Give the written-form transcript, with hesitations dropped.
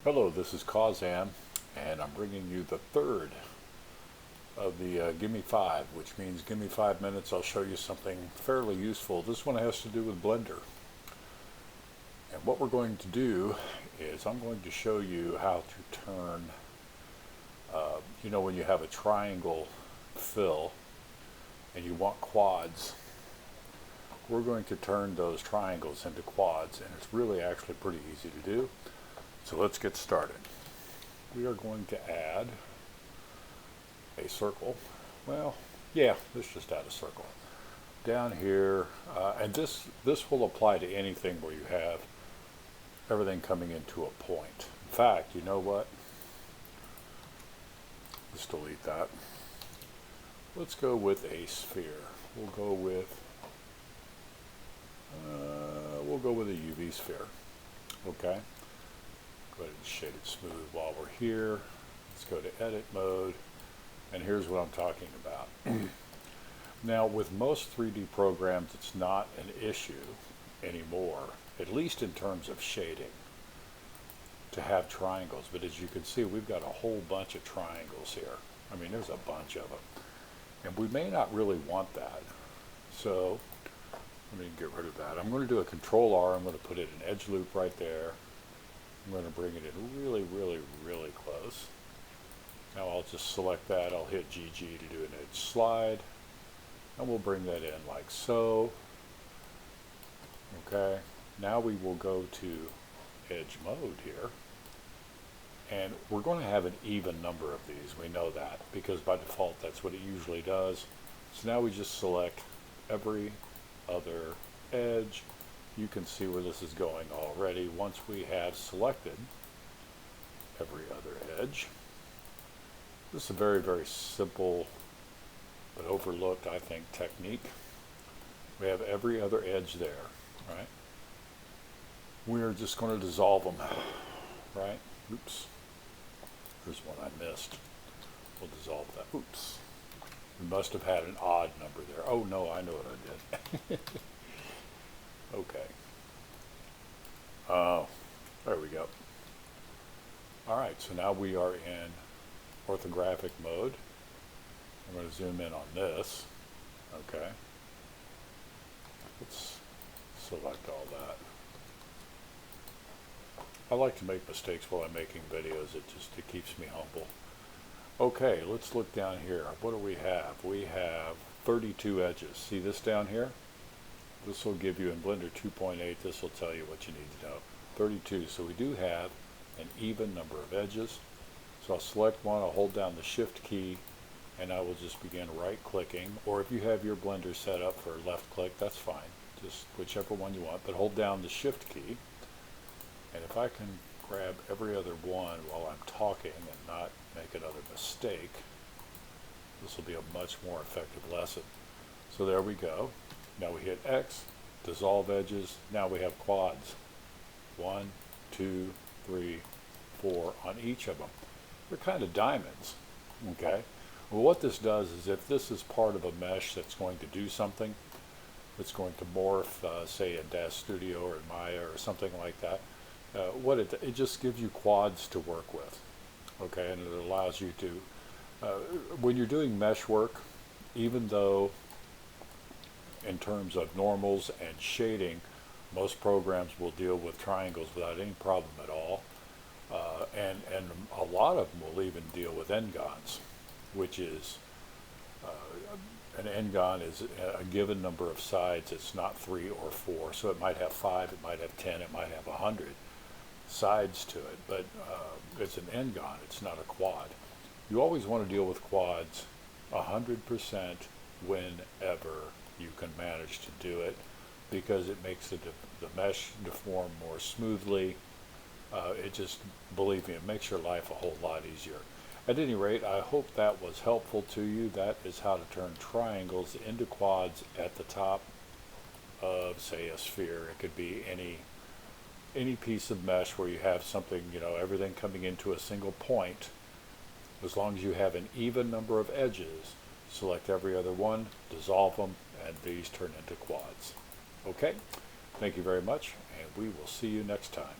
Hello, this is Kazam, and I'm bringing you the third of the Gimme Five, which means give me 5 minutes, I'll show you something fairly useful. This one has to do with Blender. And what we're going to do is I'm going to show you how to turn, when you have a triangle fill and you want quads, we're going to turn those triangles into quads, and it's really actually pretty easy to do. So let's get started. We are going to add a circle. Well, yeah, let's just add a circle. Down here, and this will apply to anything where you have everything coming into a point. In fact, you know what? Let's delete that. Let's go with a sphere. We'll go with a UV sphere. Okay. Go ahead and shade it smooth while we're here. Let's go to edit mode, and here's what I'm talking about. Now, with most 3D programs, it's not an issue anymore, at least in terms of shading, to have triangles. But as you can see, we've got a whole bunch of triangles here. I mean, there's a bunch of them. And we may not really want that. So let me get rid of that. I'm going to do a Control R. I'm going to put it an edge loop right there. I'm going to bring it in really, really, really close. Now I'll just select that. I'll hit GG to do an edge slide. And we'll bring that in like so. Okay. Now we will go to edge mode here. And we're going to have an even number of these. We know that because by default that's what it usually does. So now we just select every other edge. You can see where this is going already. Once we have selected every other edge, this is a very, very simple but overlooked, I think, technique. We have every other edge there, right? We're just going to dissolve them, right? Oops. There's one I missed. We'll dissolve that. Oops. We must have had an odd number there. Oh no, I know what I did. Okay. Oh, there we go. All right, so now we are in orthographic mode. I'm going to zoom in on this. Okay. Let's select all that. I like to make mistakes while I'm making videos. It keeps me humble. Okay, let's look down here. What do we have? We have 32 edges. See this down here? This will give you in Blender 2.8, this will tell you what you need to know. 32, so we do have an even number of edges. So I'll select one, I'll hold down the Shift key, and I will just begin right-clicking. Or if you have your Blender set up for left-click, that's fine. Just whichever one you want, but hold down the Shift key. And if I can grab every other one while I'm talking and not make another mistake, this will be a much more effective lesson. So there we go. Now we hit X, dissolve edges. Now we have quads. 1, 2, 3, 4 on each of them. They're kind of diamonds. Okay. Well, what this does is if this is part of a mesh that's going to do something, it's going to morph, say in Dash Studio or in Maya or something like that, it just gives you quads to work with. Okay, and it allows you to, when you're doing mesh work, even though in terms of normals and shading, most programs will deal with triangles without any problem at all. And a lot of them will even deal with n-gons, which is, an n-gon is a given number of sides. It's not 3 or 4. So it might have 5, it might have 10, it might have 100 sides to it. But it's an n-gon, it's not a quad. You always want to deal with quads 100% whenever you can manage to do it, because it makes the mesh deform more smoothly. It just, believe me, it makes your life a whole lot easier. At any rate, I hope that was helpful to you. That is how to turn triangles into quads at the top of, say, a sphere. It could be any piece of mesh where you have something, everything coming into a single point. As long as you have an even number of edges, select every other one, dissolve them, and these turn into quads. Okay, thank you very much, and we will see you next time.